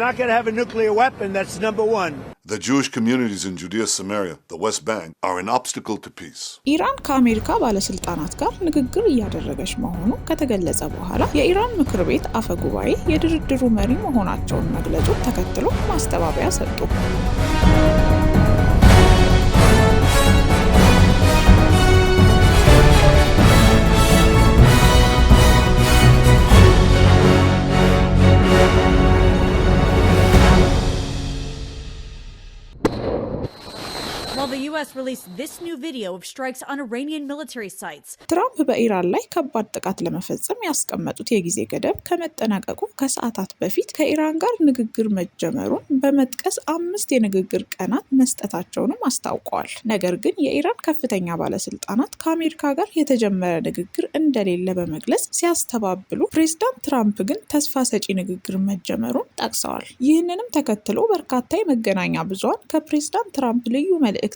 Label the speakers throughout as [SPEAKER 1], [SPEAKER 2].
[SPEAKER 1] They're not going to have a nuclear weapon. That's number one.
[SPEAKER 2] The Jewish communities in Judea, Samaria, the West Bank, are an obstacle to peace.
[SPEAKER 3] ኢራን ከአሜሪካ ባለስልጣናት ጋር ንግግር እያደረገች መሆኑ ከተገለጸ በኋላ የኢራን ምክር ቤት አፈ ጉባኤ የድርድሩ መሪ መሆናቸውን መግለጹን ተከትሎ ማስተባበያ ሰጡ።
[SPEAKER 4] While the U.S. released this new video of strikes on Iranian military sites.
[SPEAKER 3] ትራምፕ በኢራን ላይ ከባድ ጥቃት ለመፈጸም ያስቀመጡት የጊዜ ገደብ ከመጠናቀቁ ከሰዓታት በፊት ከኢራን ጋር ንግግር መጀመሩን በመጥቀስ 5 የንግግር ቀናት መስጠታቸውንም አስታውቀዋል። ነገር ግን የኢራን ከፍተኛ ባለስልጣናት ከአሜሪካ ጋር የተጀመረ ንግግር እንደሌለ በመግለጽ ሲያስተባብሉ፣ ፕሬዝዳንት ትራምፕ ግን ተስፋ ሰጪ ንግግር መጀመሩን ጠቅሰዋል። ይህንንም ተከትሎ በርካታ የመገናኛ ብዙሃን ከፕሬዝዳንት ትራምፕ ልዩ መልእክተኛ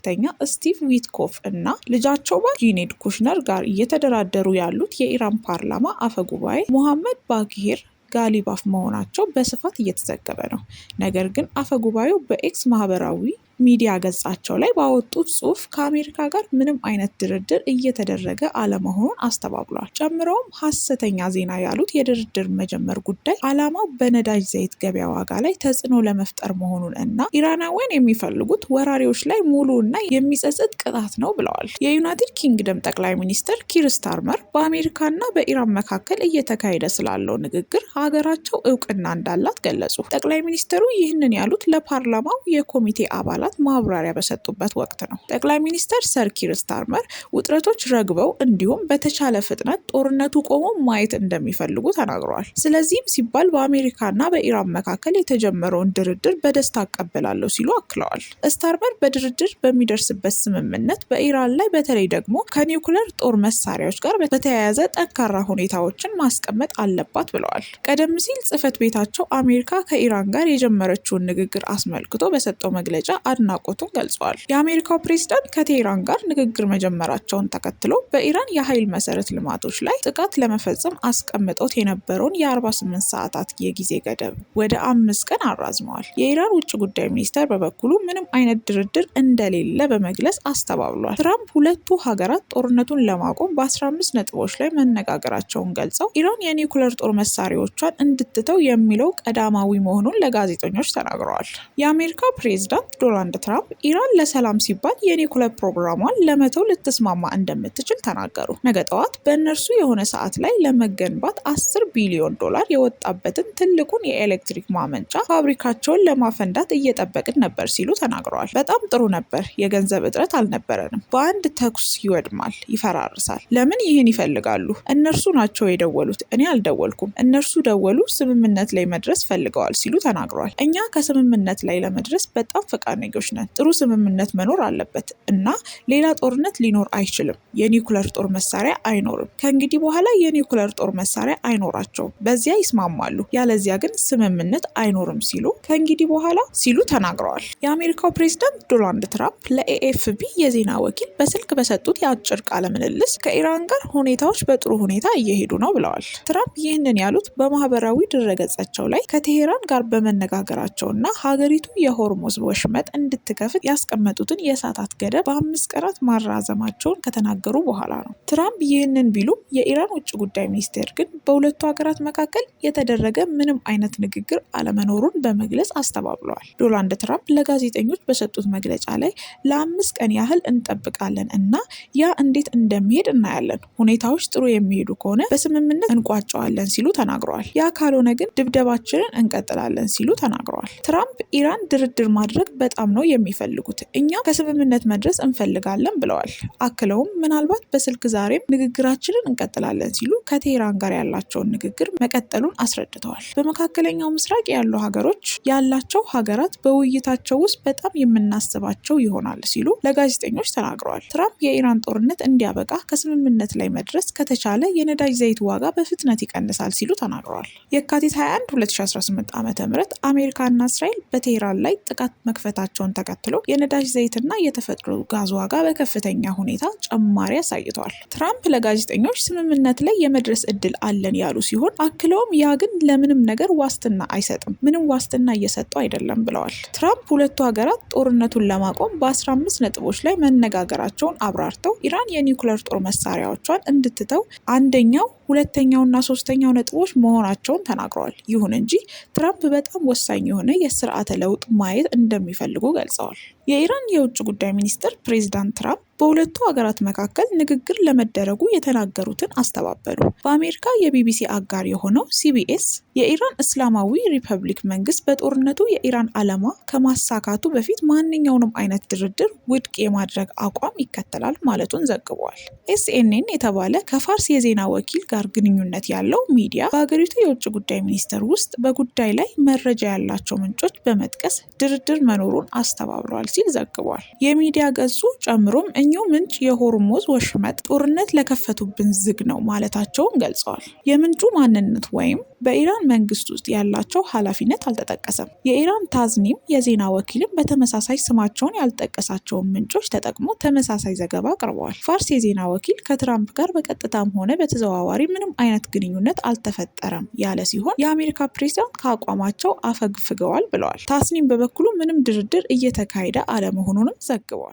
[SPEAKER 3] ስቲቭ ዊትኮፍ እና ልጃቸው ጄኔድ ኩሽነር ጋር እየተደራደሩ ያሉት የኢራን ፓርላማ አፈ ጉባኤ ሙሐመድ ባግሄር ጋሊባፍ መሆናቸው በስፋት እየተዘገበ ነው። ነገር ግን አፈ ጉባኤው በኤክስ ማህበራዊ ሚዲያ ገጻቸው ላይ ባወጡት ጽሑፍ ከአሜሪካ ጋር ምንም አይነት ድርድር እየተደረገ አለመሆኑን አስተባብሏል። ጨምረውም ሐሰተኛ ዜና ያሉት የድርድር መጀመር ጉዳይ ዓላማው በነዳጅ ዘይት ገበያ ዋጋ ላይ ተጽዕኖ ለመፍጠር መሆኑን እና ኢራናውያን የሚፈልጉት ወራሪዎች ላይ ሙሉ እና የሚጸጽት ቅጣት ነው ብለዋል። የዩናይትድ ኪንግደም ጠቅላይ ሚኒስትር ኪር ስታርመር በአሜሪካና በኢራን መካከል እየተካሄደ ስላለው ንግግር ሀገራቸው እውቅና እንዳላት ገለጹ። ጠቅላይ ሚኒስትሩ ይህንን ያሉት ለፓርላማው የኮሚቴ አባላት ማብራሪያ በሰጡበት ወቅት ነው። ጠቅላይ ሚኒስትር ሰር ኪር ስታርመር ውጥረቶች ረግበው እንዲሁም በተቻለ ፍጥነት ጦርነቱ ቆሞ ማየት እንደሚፈልጉ ተናግረዋል። ስለዚህም ሲባል በአሜሪካና በኢራን መካከል የተጀመረውን ድርድር በደስታ አቀበላለሁ ሲሉ አክለዋል። ስታርመር በድርድር በሚደርስበት ስምምነት በኢራን ላይ በተለይ ደግሞ ከኒውክሌር ጦር መሳሪያዎች ጋር በተያያዘ ጠንካራ ሁኔታዎችን ማስቀመጥ አለባት ብለዋል። ቀደም ሲል ጽህፈት ቤታቸው አሜሪካ ከኢራን ጋር የጀመረችውን ንግግር አስመልክቶ በሰጠው መግለጫ አድናቆቱን ገልጿል። የአሜሪካው ፕሬዝዳንት ከቴህራን ጋር ንግግር መጀመራቸውን ተከትሎ በኢራን የኃይል መሰረት ልማቶች ላይ ጥቃት ለመፈጸም አስቀምጠውት የነበረውን የ48 ሰዓታት የጊዜ ገደብ ወደ 5 ቀን አራዝመዋል። የኢራን ውጭ ጉዳይ ሚኒስቴር በበኩሉ ምንም አይነት ድርድር እንደሌለ በመግለጽ አስተባብሏል። ትራምፕ ሁለቱ ሀገራት ጦርነቱን ለማቆም በ15 ነጥቦች ላይ መነጋገራቸውን ገልጸው ኢራን የኒውክሌር ጦር መሳሪያዎቿን እንድትተው የሚለው ቀዳማዊ መሆኑን ለጋዜጠኞች ተናግረዋል። የአሜሪካው ፕሬዝዳንት ዶናልድ ትራምፕ ኢራን ለሰላም ሲባል የኒውክሌር ፕሮግራሟን ለመተው ልትስማማ እንደምትችል ተናገሩ። ነገ ጠዋት በእነርሱ የሆነ ሰዓት ላይ ለመገንባት $10 ቢሊዮን የወጣበትን ትልቁን የኤሌክትሪክ ማመንጫ ፋብሪካቸውን ለማፈንዳት እየጠበቅን ነበር ሲሉ ተናግረዋል። በጣም ጥሩ ነበር። የገንዘብ እጥረት አልነበረንም። በአንድ ተኩስ ይወድማል፣ ይፈራርሳል። ለምን ይህን ይፈልጋሉ? እነርሱ ናቸው የደወሉት፣ እኔ አልደወልኩም። እነርሱ ደወሉ፣ ስምምነት ላይ መድረስ ፈልገዋል ሲሉ ተናግረዋል። እኛ ከስምምነት ላይ ለመድረስ በጣም ፈቃደኞች ነን። ጥሩ ስምምነት መኖር አለበት እና ሌላ ጦርነት ሊኖር አይችልም። የኒውክሌር ጦር መሳሪያ አይኖርም። ከእንግዲህ በኋላ የኒውክሌር ጦር መሳሪያ አይኖራቸውም። በዚያ ይስማማሉ። ያለዚያ ግን ስምምነት አይኖርም ሲሉ ከእንግዲህ በኋላ ሲሉ ተናግረዋል። የአሜሪካው ፕሬዝዳንት ዶናልድ ትራምፕ ለኤኤፍፒ የዜና ወኪል በስልክ በሰጡት የአጭር ቃለ ምልልስ ከኢራን ጋር ሁኔታዎች በጥሩ ሁኔታ እየሄዱ ነው ብለዋል። ትራምፕ ይህንን ያሉት በማህበራዊ ድረገጻቸው ላይ ከቴሄራን ጋር በመነጋገራቸውና ሀገሪቱ የሆርሙዝ ወሽመጥ እንድትከፍት ያስቀመጡትን የሰዓታት ገደብ በ5 ቀናት ማራዘማቸውን ከተናገሩ በኋላ ነው። ትራምፕ ይህንን ቢሉም የኢራን ውጭ ጉዳይ ሚኒስቴር ግን በሁለቱ ሀገራት መካከል የተደረገ ምንም አይነት ንግግር አለመኖሩን በመግለጽ አስተባብለዋል። ዶናልድ ትራምፕ ለጋዜጠኞች በሰጡት መግለጫ ላይ ለ5 ቀን ያህል እንጠብቃለን እና ያ እንዴት እንደሚሄድ እናያለን። ሁኔታዎች ጥሩ የሚሄዱ ከሆነ በስምምነት እንቋጨዋለን ሲሉ ተናግረዋል። ያ ካልሆነ ግን ድብደባችንን እንቀጥላለን ሲሉ ተናግረዋል። ትራምፕ ኢራን ድርድር ማድረግ በጣም ነው የሚፈልጉት፣ እኛ ከስምምነት መድረስ እንፈልጋለን ብለዋል። አክለውም ምናልባት በስልክ ዛሬም ንግግራችንን እንቀጥላለን ሲሉ ከቴህራን ጋር ያላቸውን ንግግር መቀጠሉን አስረድተዋል። በመካከለኛው ምስራቅ ያሉ ሀገራት በውይይታቸው ውስጥ በጣም የምናስባቸው ይሆናል ሲሉ ለጋዜጠኞች ተናግረዋል። ትራምፕ የኢራን ጦርነት እንዲያበቃ ከስምምነት ላይ መድረስ ከተቻለ የነዳጅ ዘይት ዋጋ በፍጥነት ይቀንሳል ሲሉ ተናግረዋል። የካቲት 21 2018 ዓ.ም አሜሪካና እስራኤል በቴህራን ላይ ጥቃት መክፈታቸውን መሆናቸውን ተከትሎ የነዳጅ ዘይትና የተፈጥሮ ጋዝ ዋጋ በከፍተኛ ሁኔታ ጭማሪ አሳይተዋል። ትራምፕ ለጋዜጠኞች ስምምነት ላይ የመድረስ እድል አለን ያሉ ሲሆን አክለውም ያ ግን ለምንም ነገር ዋስትና አይሰጥም፣ ምንም ዋስትና እየሰጡ አይደለም ብለዋል። ትራምፕ ሁለቱ ሀገራት ጦርነቱን ለማቆም በ15 ነጥቦች ላይ መነጋገራቸውን አብራርተው ኢራን የኒውክሌር ጦር መሳሪያዎቿን እንድትተው አንደኛው፣ ሁለተኛውና ሶስተኛው ነጥቦች መሆናቸውን ተናግረዋል። ይሁን እንጂ ትራምፕ በጣም ወሳኝ የሆነ የስርዓተ ለውጥ ማየት እንደሚፈልጉ ገልጸዋል። የኢራን የውጭ ጉዳይ ሚኒስትር ፕሬዚዳንት ትራምፕ በሁለቱ ሀገራት መካከል ንግግር ለመደረጉ የተናገሩትን አስተባበሉ። በአሜሪካ የቢቢሲ አጋር የሆነው ሲቢኤስ የኢራን እስላማዊ ሪፐብሊክ መንግስት በጦርነቱ የኢራን ዓላማ ከማሳካቱ በፊት ማንኛውንም አይነት ድርድር ውድቅ የማድረግ አቋም ይከተላል ማለቱን ዘግቧል። ኤስኤንኤን የተባለ ከፋርስ የዜና ወኪል ጋር ግንኙነት ያለው ሚዲያ በሀገሪቱ የውጭ ጉዳይ ሚኒስቴር ውስጥ በጉዳይ ላይ መረጃ ያላቸው ምንጮች በመጥቀስ ድርድር መኖሩን አስተባብሏል ሲል ዘግቧል። የሚዲያ ገጹ ጨምሮም እኚሁ ምንጭ የሆርሙዝ ወሽመጥ ጦርነት ለከፈቱብን ዝግ ነው ማለታቸውን ገልጸዋል። የምንጩ ማንነት ወይም በኢራን መንግስት ውስጥ ያላቸው ኃላፊነት አልተጠቀሰም። የኢራን ታዝኒም የዜና ወኪልም በተመሳሳይ ስማቸውን ያልጠቀሳቸውን ምንጮች ተጠቅሞ ተመሳሳይ ዘገባ አቅርበዋል። ፋርስ የዜና ወኪል ከትራምፕ ጋር በቀጥታም ሆነ በተዘዋዋሪ ምንም አይነት ግንኙነት አልተፈጠረም ያለ ሲሆን የአሜሪካ ፕሬዝዳንት ከአቋማቸው አፈግፍገዋል ብለዋል። ታስኒም በበኩሉ ምንም ድርድር እየተካሄደ አለመሆኑንም ዘግቧል።